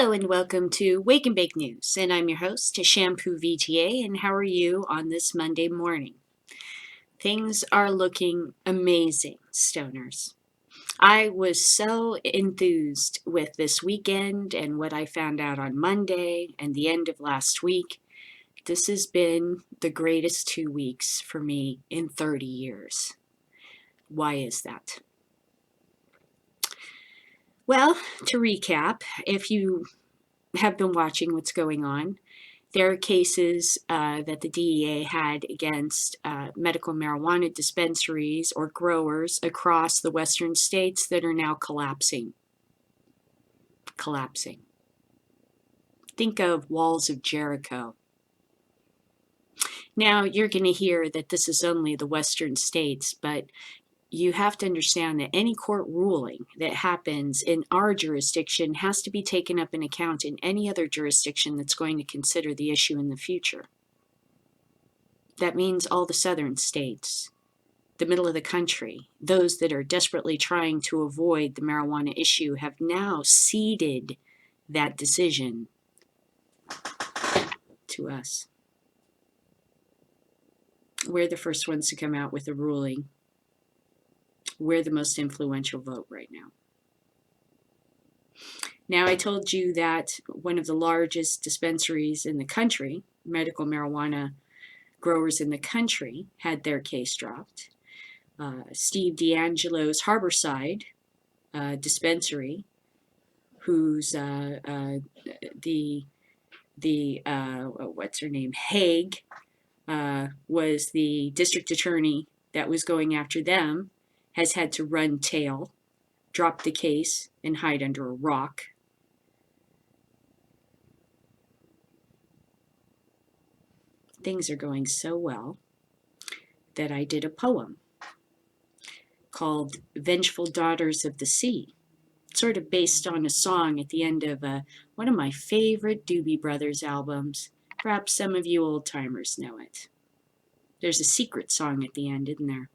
Hello and welcome to Wake and Bake News, and I'm your host, Shampoo VTA, and how are you on this Monday morning? Things are looking amazing, stoners. I was so enthused with this weekend and what I found out on Monday and the end of last week. This has been the greatest 2 weeks for me in 30 years. Why is that? Well, to recap, if you have been watching what's going on, there are cases that the DEA had against medical marijuana dispensaries or growers across the western states that are now collapsing. Collapsing. Think of walls of Jericho. Now, you're going to hear that this is only the western states, but you have to understand that any court ruling that happens in our jurisdiction has to be taken up in account in any other jurisdiction that's going to consider the issue in the future. That means all the southern states, the middle of the country, those that are desperately trying to avoid the marijuana issue have now ceded that decision to us. We're the first ones to come out with a ruling. We're the most influential vote right now. Now, I told you that one of the largest dispensaries in the country, medical marijuana growers in the country, had their case dropped. Steve D'Angelo's Harborside dispensary, who's what's her name, Haig, was the district attorney that was going after them, has had to run tail, drop the case, and hide under a rock. Things are going so well that I did a poem called Vengeful Daughters of the Sea, sort of based on a song at the end of one of my favorite Doobie Brothers albums. Perhaps some of you old timers know it. There's a secret song at the end, isn't there?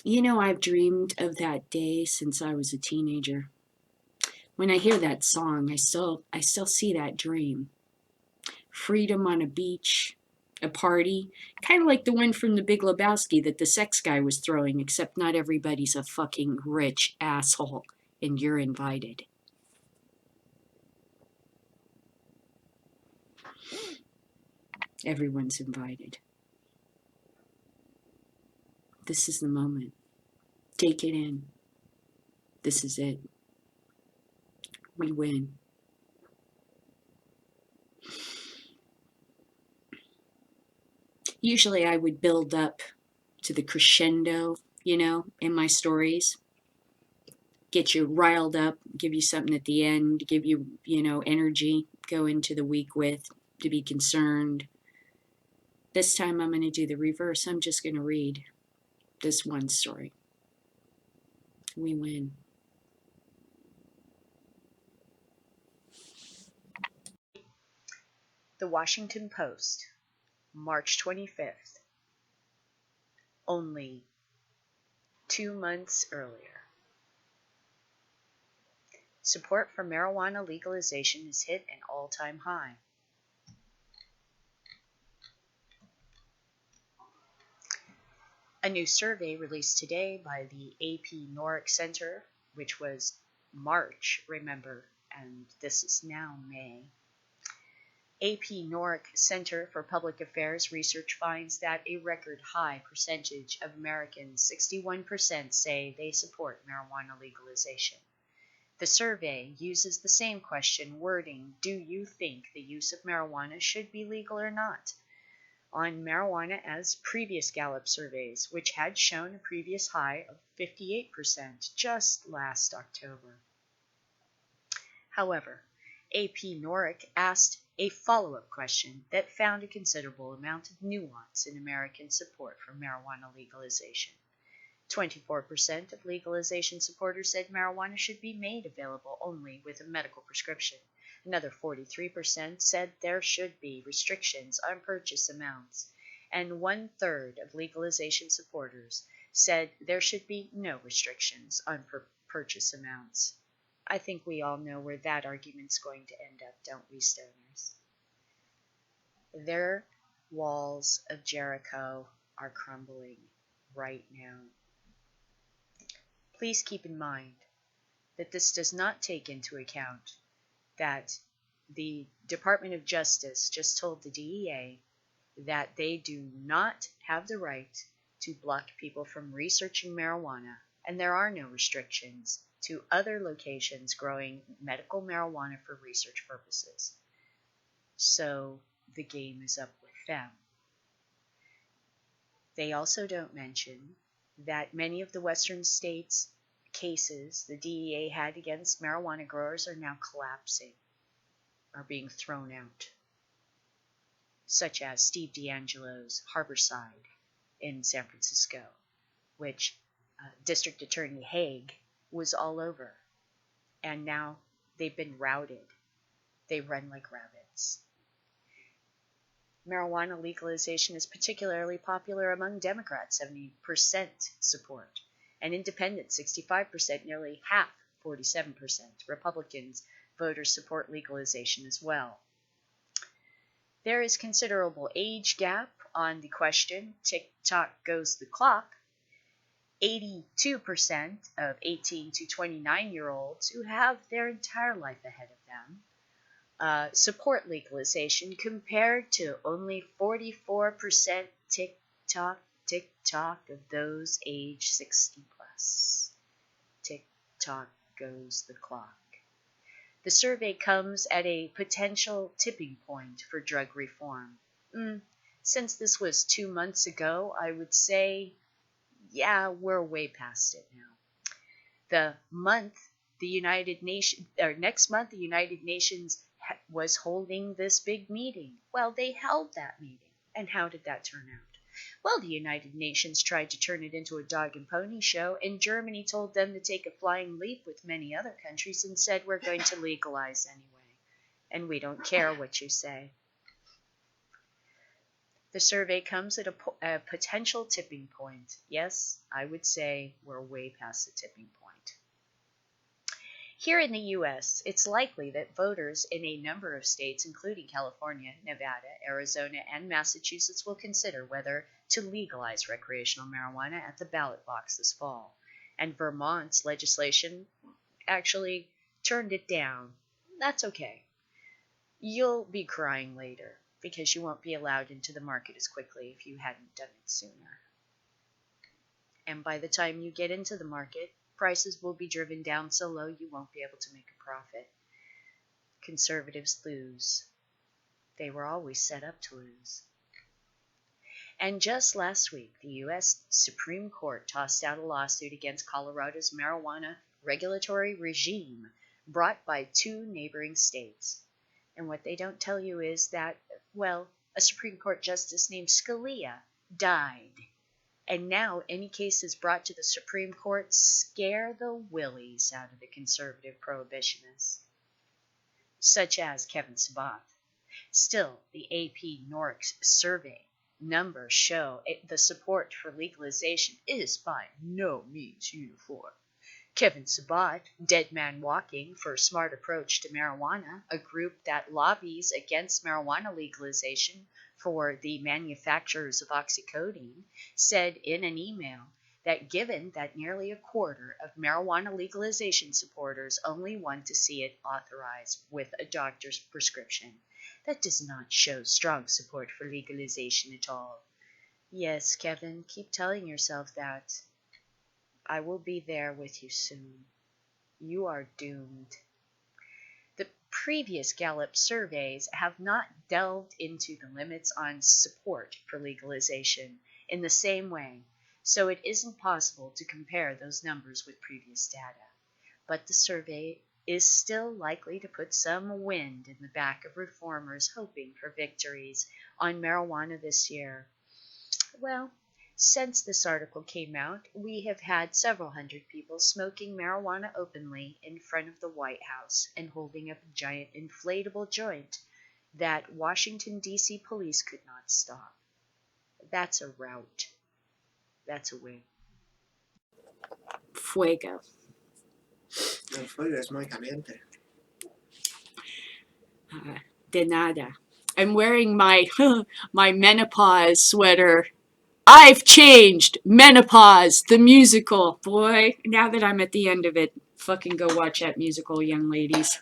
You know, I've dreamed of that day since I was a teenager. When I hear that song, I still see that dream. Freedom on a beach, a party, kind of like the one from The Big Lebowski that the sex guy was throwing, except not everybody's a fucking rich asshole and you're invited. Everyone's invited. This is the moment. Take it in. This is it. We win. Usually I would build up to the crescendo, in my stories. Get you riled up, give you something at the end, give you, energy, go into the week with, to be concerned. This time I'm going to do the reverse. I'm just going to read this one story. We win. The Washington Post, March 25th. Only 2 months earlier. Support for marijuana legalization has hit an all-time high. A new survey released today by the AP Norick Center, which was March, remember, and this is now May. AP Norick Center for Public Affairs research finds that a record high percentage of Americans, 61%, say they support marijuana legalization. The survey uses the same question wording, do you think the use of marijuana should be legal or not? On marijuana as previous Gallup surveys, which had shown a previous high of 58% just last October. However, AP Norick asked a follow-up question that found a considerable amount of nuance in American support for marijuana legalization. 24% of legalization supporters said marijuana should be made available only with a medical prescription. Another 43% said there should be restrictions on purchase amounts. And 1/3 of legalization supporters said there should be no restrictions on purchase amounts. I think we all know where that argument's going to end up, don't we, stoners? Their walls of Jericho are crumbling right now. Please keep in mind that this does not take into account that the Department of Justice just told the DEA that they do not have the right to block people from researching marijuana, and there are no restrictions to other locations growing medical marijuana for research purposes. So the game is up with them. They also don't mention that many of the Western states' cases the DEA had against marijuana growers are now collapsing, are being thrown out, such as Steve D'Angelo's Harborside in San Francisco, which District Attorney Haig was all over, and now they've been routed. They run like rabbits. Marijuana legalization is particularly popular among Democrats, 70% support, and independents, 65%, nearly half, 47%. Republicans, voters support legalization as well. There is considerable age gap on the question, tick-tock goes the clock. 82% of 18 to 29-year-olds who have their entire life ahead of them support legalization, compared to only 44% tick-tock of those age 60 plus. Tick-tock goes the clock. The survey comes at a potential tipping point for drug reform. Since this was 2 months ago, I would say, yeah, we're way past it now. Next month, the United Nations was holding this big meeting. Well, they held that meeting. And how did that turn out? Well, the United Nations tried to turn it into a dog and pony show, and Germany told them to take a flying leap with many other countries and said, we're going to legalize anyway, and we don't care what you say. The survey comes at a potential tipping point. Yes, I would say we're way past the tipping point. Here in the U.S., it's likely that voters in a number of states, including California, Nevada, Arizona, and Massachusetts, will consider whether to legalize recreational marijuana at the ballot box this fall. And Vermont's legislation actually turned it down. That's okay. You'll be crying later, because you won't be allowed into the market as quickly if you hadn't done it sooner. And by the time you get into the market, prices will be driven down so low you won't be able to make a profit. Conservatives lose. They were always set up to lose. And just last week, the U.S. Supreme Court tossed out a lawsuit against Colorado's marijuana regulatory regime brought by 2 neighboring states. And what they don't tell you is that, well, a Supreme Court justice named Scalia died. And now any cases brought to the Supreme Court scare the willies out of the conservative prohibitionists, such as Kevin Sabath. Still, the AP NORC survey numbers show the support for legalization is by no means uniform. Kevin Sabat, Dead Man Walking for a Smart Approach to Marijuana, a group that lobbies against marijuana legalization for the manufacturers of oxycodone, said in an email that given that nearly a quarter of marijuana legalization supporters only want to see it authorized with a doctor's prescription, that does not show strong support for legalization at all. Yes, Kevin, keep telling yourself that. I will be there with you soon. You are doomed. The previous Gallup surveys have not delved into the limits on support for legalization in the same way, so it isn't possible to compare those numbers with previous data. But the survey is still likely to put some wind in the back of reformers hoping for victories on marijuana this year. Well, since this article came out, we have had several hundred people smoking marijuana openly in front of the White House and holding up a giant inflatable joint that Washington, D.C. police could not stop. That's a rout. That's a win. Fuego. No, fuego es muy caliente. De nada. I'm wearing my my menopause sweater. I've changed. Menopause, the musical. Boy, now that I'm at the end of it, fucking go watch that musical, young ladies.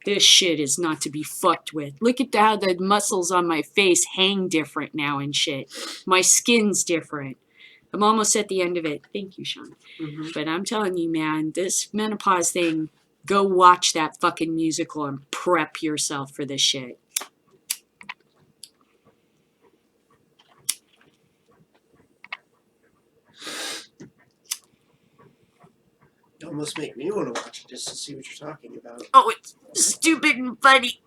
This shit is not to be fucked with. Look at how the muscles on my face hang different now and shit. My skin's different. I'm almost at the end of it. Thank you, Sean. Mm-hmm. But I'm telling you, man, this menopause thing, go watch that fucking musical and prep yourself for this shit. You almost make me want to watch it just to see what you're talking about. Oh, it's stupid and funny.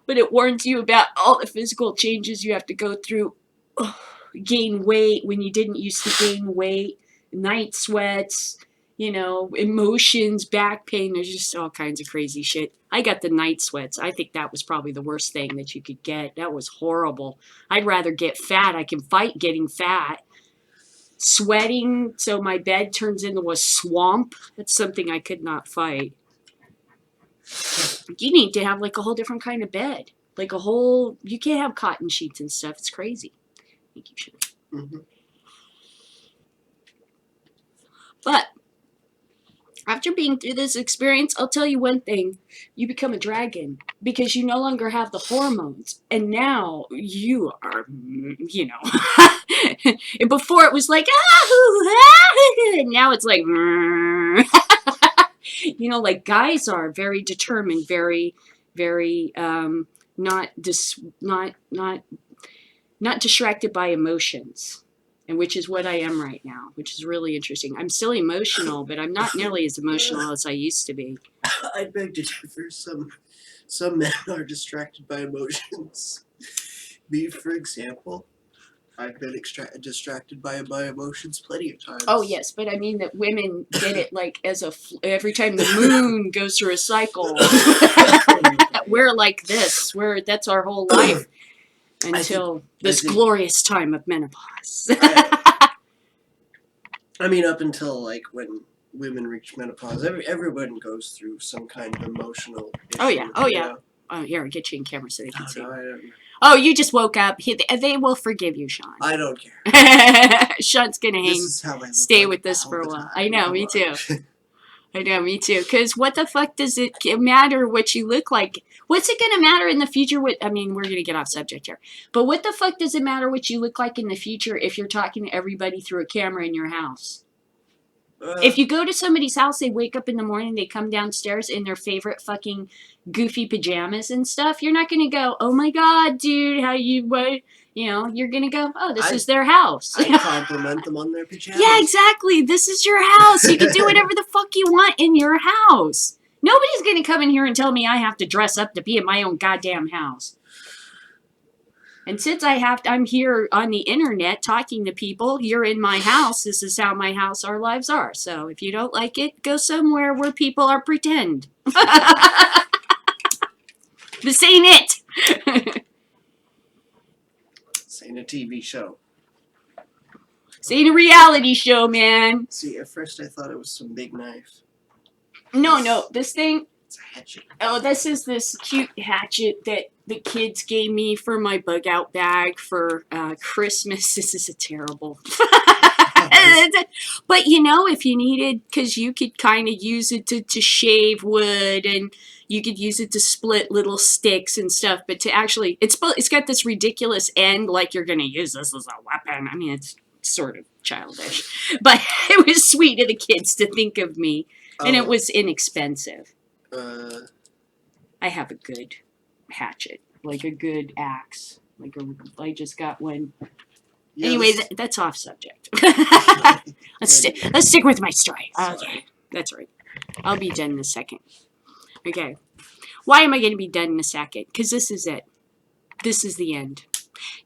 But it warns you about all the physical changes you have to go through. Oh, gain weight when you didn't used to gain weight. Night sweats, emotions, back pain. There's just all kinds of crazy shit. I got the night sweats. I think that was probably the worst thing that you could get. That was horrible. I'd rather get fat. I can fight getting fat. Sweating so my bed turns into a swamp. That's something I could not fight. You need to have like a whole different kind of bed. Like you can't have cotton sheets and stuff. It's crazy. Thank you, Sean. Mm-hmm. But after being through this experience, I'll tell you one thing. You become a dragon because you no longer have the hormones. And now you are, and before it was like, and now it's like, like guys are very determined, very, very, not distracted by emotions. And which is what I am right now, which is really interesting. I'm still emotional, but I'm not nearly as emotional as I used to be. I beg to differ. Some men are distracted by emotions. Me, for example, I've been distracted by my emotions plenty of times. Oh yes, but I mean that women get it like as every time the moon goes through a cycle. We're like this. That's our whole life. Until this glorious time of menopause. I mean, up until like when women reach menopause, everyone goes through some kind of emotional issue. Oh yeah, oh yeah. Oh, here, I'll get you in camera so they can see. No, I don't know. Oh, you just woke up. They will forgive you, Sean. I don't care. Sean's gonna stay with us for a while. I know, me too. I know, me too. Because what the fuck does it matter what you look like? What's it going to matter in the future? We're going to get off subject here. But what the fuck does it matter what you look like in the future if you're talking to everybody through a camera in your house? If you go to somebody's house, they wake up in the morning, they come downstairs in their favorite fucking goofy pajamas and stuff. You're not going to go, oh my God, dude, what? You're going to go, oh, this is their house. I compliment them on their pajamas. Yeah, exactly. This is your house. You can do whatever the fuck you want in your house. Nobody's going to come in here and tell me I have to dress up to be in my own goddamn house. And since I'm here on the internet talking to people, you're in my house. This is how our lives are. So if you don't like it, go somewhere where people are pretend. This ain't it. This ain't a TV show. This ain't a reality show, man. See, at first I thought it was some big knife. No, this thing. It's a hatchet. Oh, this is this cute hatchet that the kids gave me for my bug out bag for Christmas. This is a terrible. But if you needed, because you could kind of use it to shave wood, and you could use it to split little sticks and stuff. But to actually, it's got this ridiculous end, like you're gonna use this as a weapon. I mean, it's sort of childish, but it was sweet of the kids to think of me, and it was inexpensive. I have a good hatchet, like a good axe. I just got one. Yeah, anyway, that's off subject. Let's stick with my story. Okay, that's right. I'll be done in a second. Okay. Why am I going to be done in a second? Because this is it. This is the end.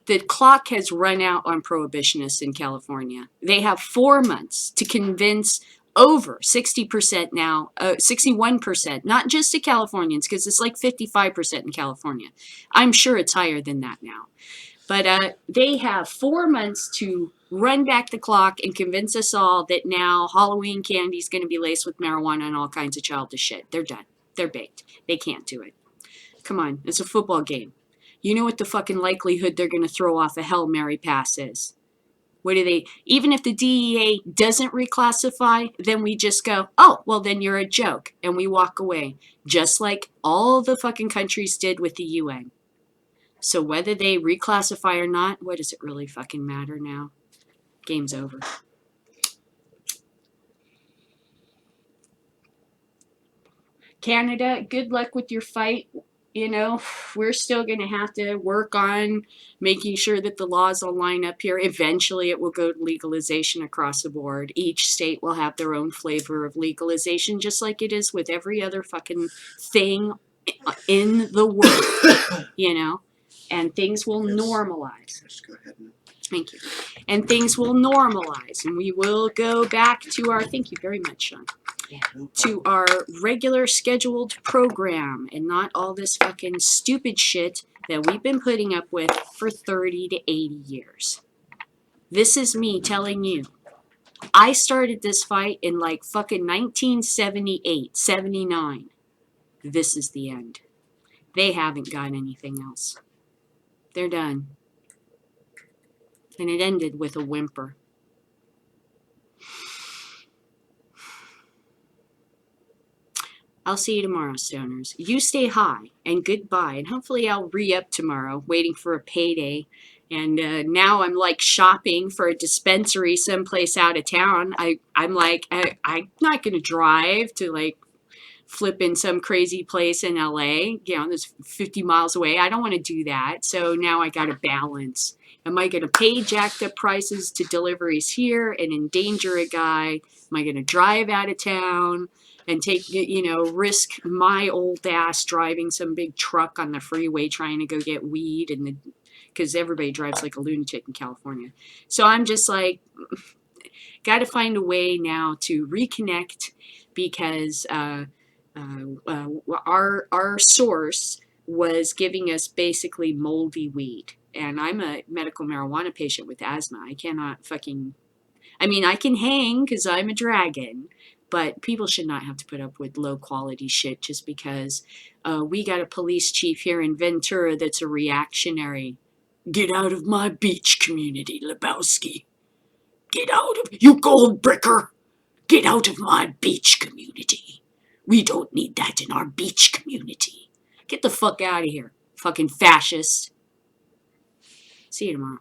The clock has run out on prohibitionists in California. They have 4 months to convince over 60% now, 61%, not just to Californians, because it's like 55% in California. I'm sure it's higher than that now. But they have 4 months to run back the clock and convince us all that now Halloween candy is going to be laced with marijuana and all kinds of childish shit. They're done. They're baked. They can't do it. Come on, it's a football game. You know what the fucking likelihood they're going to throw off a Hail Mary pass is. What do they, even if the DEA doesn't reclassify, then we just go, oh, well, then you're a joke. And we walk away, just like all the fucking countries did with the UN. So whether they reclassify or not, what does it really fucking matter now? Game's over. Canada, good luck with your fight. You know, we're still going to have to work on making sure that the laws all line up here. Eventually, it will go to legalization across the board. Each state will have their own flavor of legalization, just like it is with every other fucking thing in the world, you know, and things will normalize. Just go ahead and. Thank you. And things will normalize, and we will go back to our, thank you very much, Sean, to our regular scheduled program and not all this fucking stupid shit that we've been putting up with for 30 to 80 years. This is me telling you. I started this fight in like fucking 1978, 79. This is the end. They haven't got anything else. They're done. And it ended with a whimper. I'll see you tomorrow, stoners. You stay high, and goodbye. And hopefully I'll re-up tomorrow, waiting for a payday. And now I'm like shopping for a dispensary someplace out of town. I'm like, I'm not going to drive to like flip in some crazy place in LA, you know, that's 50 miles away. I don't want to do that. So now I got to balance. Am I going to pay jacked up prices to deliveries here and endanger a guy? Am I going to drive out of town and take, you know, risk my old ass driving some big truck on the freeway trying to go get weed and the, because everybody drives like a lunatic in California. So I'm just like, got to find a way now to reconnect because our source was giving us basically moldy weed. And I'm a medical marijuana patient with asthma. I cannot fucking, I mean, I can hang because I'm a dragon, but people should not have to put up with low quality shit just because we got a police chief here in Ventura that's a reactionary. Get out of my beach community, Lebowski. Get out of, you gold bricker. Get out of my beach community. We don't need that in our beach community. Get the fuck out of here, fucking fascist. See you tomorrow.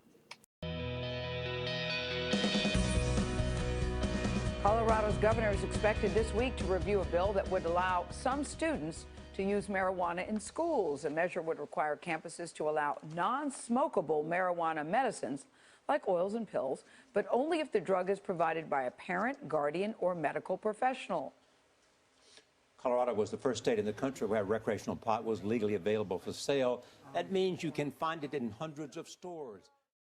Colorado's governor is expected this week to review a bill that would allow some students to use marijuana in schools. The measure would require campuses to allow non-smokable marijuana medicines like oils and pills, but only if the drug is provided by a parent, guardian, or medical professional. Colorado was the first state in the country where recreational pot was legally available for sale. That means you can find it in hundreds of stores.